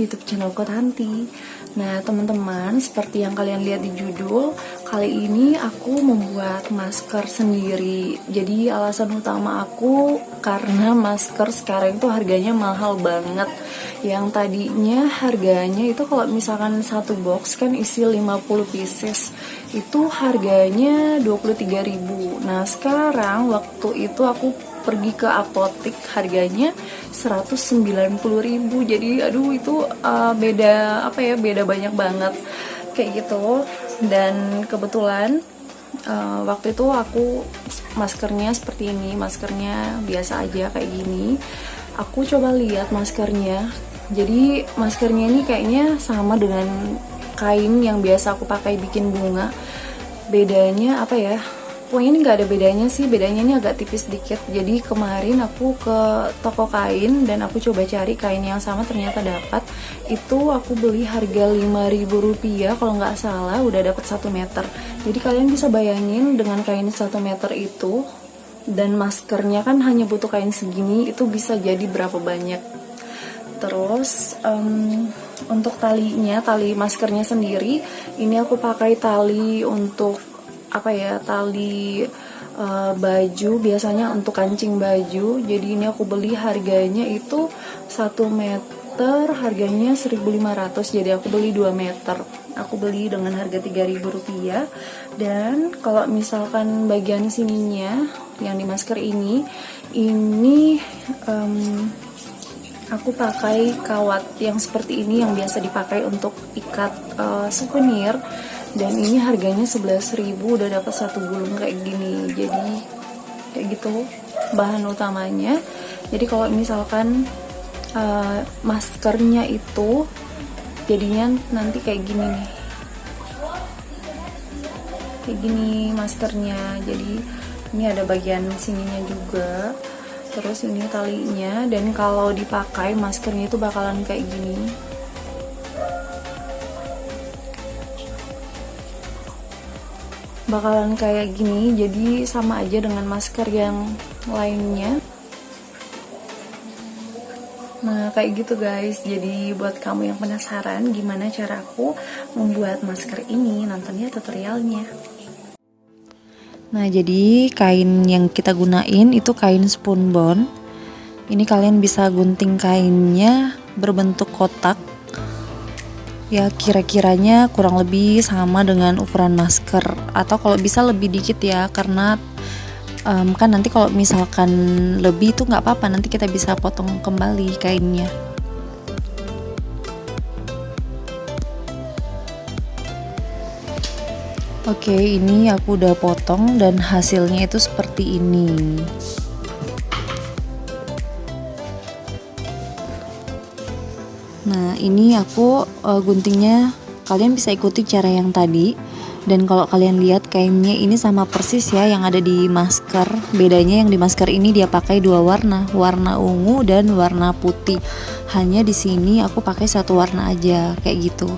di YouTube channelku Tanti. Nah teman-teman, seperti yang kalian lihat di judul, kali ini aku membuat masker sendiri. Jadi alasan utama aku karena masker sekarang itu harganya mahal banget. Yang tadinya harganya itu kalau misalkan satu box kan isi 50 pieces, itu harganya 23.000. Nah sekarang waktu itu aku pergi ke apotik harganya 190.000. Jadi aduh itu beda beda banyak banget kayak gitu. Dan kebetulan waktu itu aku maskernya seperti ini, maskernya biasa aja kayak gini. Aku coba lihat maskernya, jadi maskernya ini kayaknya sama dengan kain yang biasa aku pakai bikin bunga. Bedanya apa ya, pokoknya ini nggak ada bedanya sih, bedanya ini agak tipis dikit. Jadi kemarin aku ke toko kain dan aku coba cari kain yang sama, ternyata dapat. Itu aku beli harga 5.000 rupiah kalau nggak salah, udah dapat 1 meter. Jadi kalian bisa bayangin dengan kain 1 meter itu dan maskernya kan hanya butuh kain segini, itu bisa jadi berapa banyak. Terus untuk talinya, tali maskernya sendiri ini aku pakai tali untuk tali baju, biasanya untuk kancing baju. Jadi ini aku beli harganya itu 1 meter harganya 1.500, jadi aku beli 2 meter. Aku beli dengan harga 3.000 rupiah. Dan kalau misalkan bagian sininya yang di masker ini aku pakai kawat yang seperti ini yang biasa dipakai untuk ikat souvenir. Dan ini harganya 11.000, udah dapat 1 gulung kayak gini. Jadi kayak gitu bahan utamanya. Jadi kalau misalkan maskernya itu jadinya nanti kayak gini nih, kayak gini maskernya. Jadi ini ada bagian sininya juga, terus ini talinya. Dan kalau dipakai maskernya itu bakalan kayak gini, jadi sama aja dengan masker yang lainnya. Nah kayak gitu guys. Jadi buat kamu yang penasaran gimana cara aku membuat masker ini, nonton ya tutorialnya. Nah jadi kain yang kita gunain itu kain spunbond. Ini kalian bisa gunting kainnya berbentuk kotak, ya kira-kiranya kurang lebih sama dengan ukuran masker, atau kalau bisa lebih dikit ya, karena kan nanti kalau misalkan lebih itu nggak apa-apa, nanti kita bisa potong kembali kainnya. Oke, ini aku udah potong dan hasilnya itu seperti ini. Nah ini aku guntingnya, kalian bisa ikuti cara yang tadi. Dan kalau kalian lihat kainnya ini sama persis ya yang ada di masker. Bedanya yang di masker ini dia pakai 2 warna, warna ungu dan warna putih. Hanya di sini aku pakai 1 warna aja kayak gitu.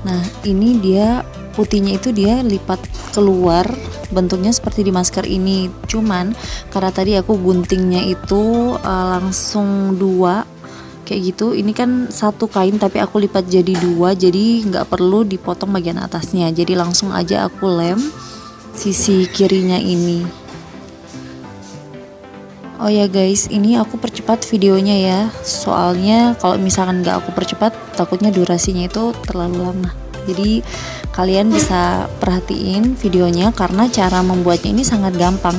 Nah ini dia putihnya itu dia lipat keluar, bentuknya seperti di masker ini. Cuman karena tadi aku guntingnya itu langsung 2 kayak gitu, ini kan 1 kain tapi aku lipat jadi 2, jadi nggak perlu dipotong bagian atasnya, jadi langsung aja aku lem sisi kirinya ini. Oh ya guys, ini aku percepat videonya ya, soalnya kalau misalkan nggak aku percepat takutnya durasinya itu terlalu lama. Jadi kalian bisa perhatiin videonya karena cara membuatnya ini sangat gampang.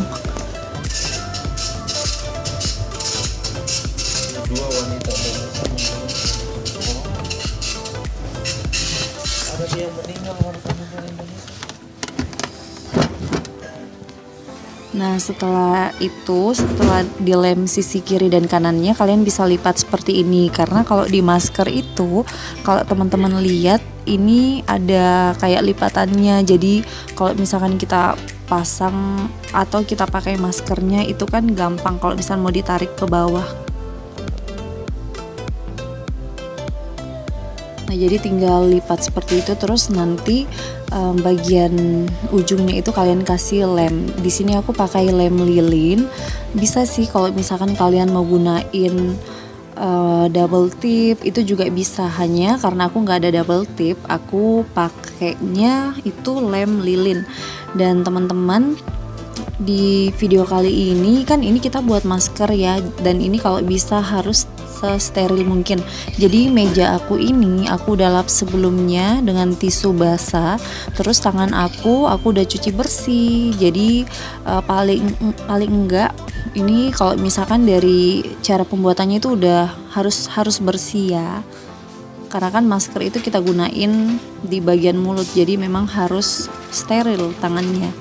Nah setelah dilem sisi kiri dan kanannya, kalian bisa lipat seperti ini. Karena kalau di masker itu, kalau teman-teman lihat ini ada kayak lipatannya. Jadi kalau misalkan kita pasang atau kita pakai maskernya itu kan gampang kalau misalkan mau ditarik ke bawah. Nah jadi tinggal lipat seperti itu, terus nanti bagian ujungnya itu kalian kasih lem. Di sini aku pakai lem lilin. Bisa sih kalau misalkan kalian mau gunain double tip itu juga bisa, hanya karena aku nggak ada double tip aku pakainya itu lem lilin. Dan teman-teman, di video kali ini kan ini kita buat masker ya, dan ini kalau bisa harus steril mungkin. Jadi meja aku ini aku udah lap sebelumnya dengan tisu basah, terus tangan aku udah cuci bersih. Jadi paling enggak ini kalau misalkan dari cara pembuatannya itu udah harus bersih ya, karena kan masker itu kita gunain di bagian mulut, jadi memang harus steril tangannya.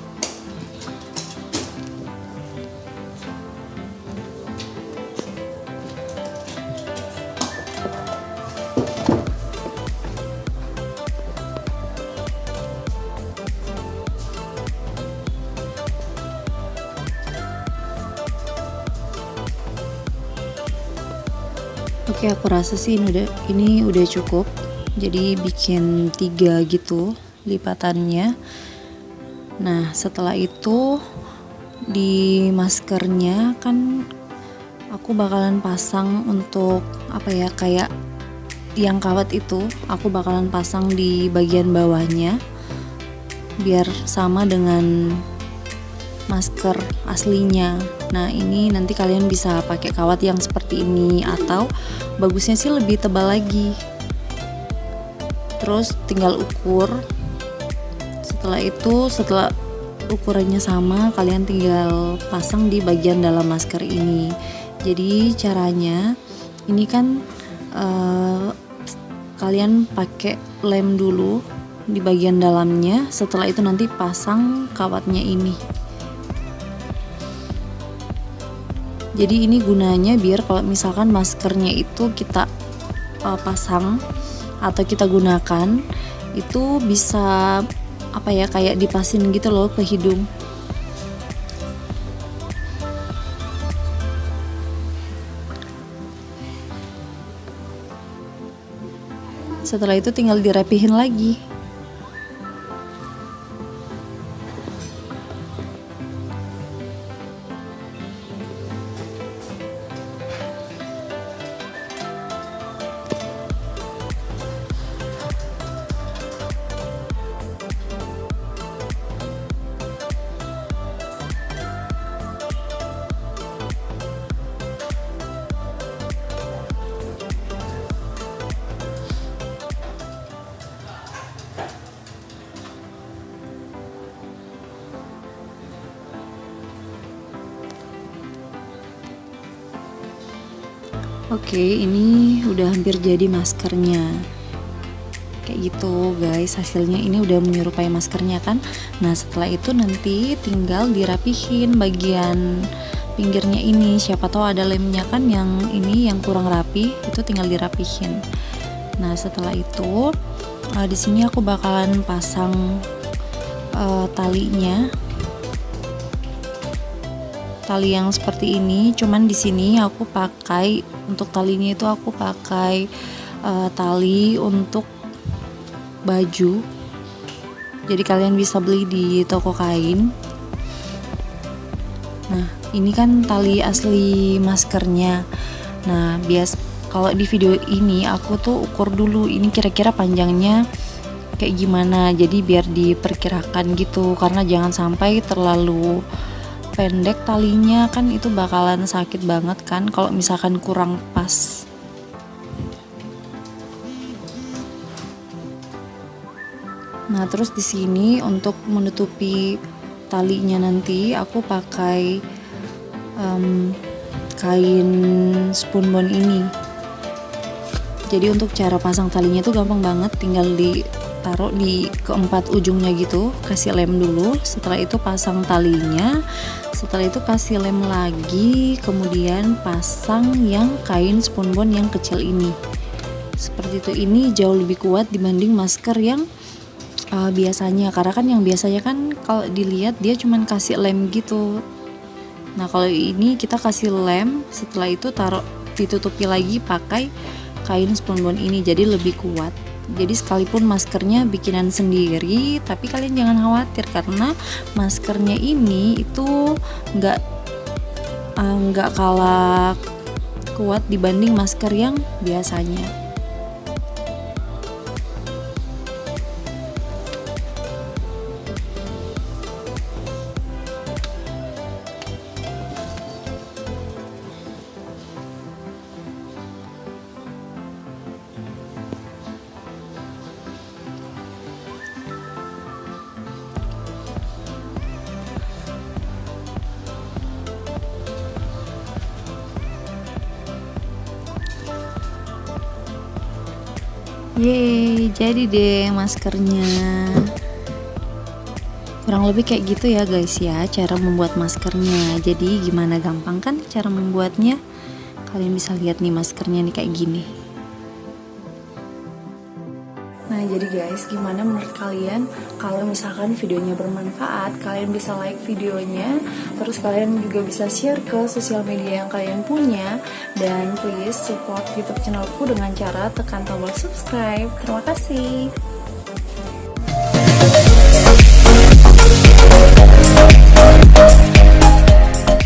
Oke, aku rasa sih ini udah cukup. Jadi bikin 3 gitu lipatannya. Nah, setelah itu di maskernya kan aku bakalan pasang untuk kayak tiang kawat itu, aku bakalan pasang di bagian bawahnya biar sama dengan masker aslinya. Nah, ini nanti kalian bisa pakai kawat yang seperti ini, atau bagusnya sih lebih tebal lagi. Terus tinggal ukur. Setelah ukurannya sama, kalian tinggal pasang di bagian dalam masker ini. Jadi caranya ini kan kalian pakai lem dulu di bagian dalamnya, setelah itu nanti pasang kawatnya ini. Jadi ini gunanya biar kalau misalkan maskernya itu kita pasang atau kita gunakan, itu bisa kayak dipasin gitu loh ke hidung. Setelah itu tinggal dirapihin lagi. Oke, ini udah hampir jadi maskernya. Kayak gitu guys, hasilnya ini udah menyerupai maskernya kan. Nah, setelah itu nanti tinggal dirapihin bagian pinggirnya ini. Siapa tahu ada lemnya kan yang ini yang kurang rapi, itu tinggal dirapihin. Nah, setelah itu di sini aku bakalan pasang talinya. Tali yang seperti ini, cuman di sini aku pakai untuk talinya itu aku pakai tali untuk baju. Jadi kalian bisa beli di toko kain. Nah, ini kan tali asli maskernya. Nah, kalau di video ini aku tuh ukur dulu ini kira-kira panjangnya kayak gimana. Jadi biar diperkirakan gitu, karena jangan sampai terlalu pendek talinya, kan itu bakalan sakit banget kan kalau misalkan kurang pas. Nah, terus di sini untuk menutupi talinya nanti aku pakai kain spunbond ini. Jadi untuk cara pasang talinya itu gampang banget, tinggal ditaruh di keempat ujungnya gitu, kasih lem dulu, setelah itu pasang talinya, setelah itu kasih lem lagi, kemudian pasang yang kain spunbond yang kecil ini. Seperti itu. Ini jauh lebih kuat dibanding masker yang biasanya, karena kan yang biasanya kan kalau dilihat dia cuman kasih lem gitu. Nah, kalau ini kita kasih lem, setelah itu ditutupi lagi pakai kain spunbond ini, jadi lebih kuat. Jadi sekalipun maskernya bikinan sendiri, tapi kalian jangan khawatir karena maskernya ini itu nggak kalah kuat dibanding masker yang biasanya. Yeay, jadi deh maskernya. Kurang lebih kayak gitu ya guys ya cara membuat maskernya. Jadi gimana, gampang kan cara membuatnya? Kalian bisa lihat nih maskernya nih kayak gini. Nah jadi guys, gimana menurut kalian? Kalau misalkan videonya bermanfaat, kalian bisa like videonya, terus kalian juga bisa share ke sosial media yang kalian punya, dan please support YouTube channelku dengan cara tekan tombol subscribe. Terima kasih.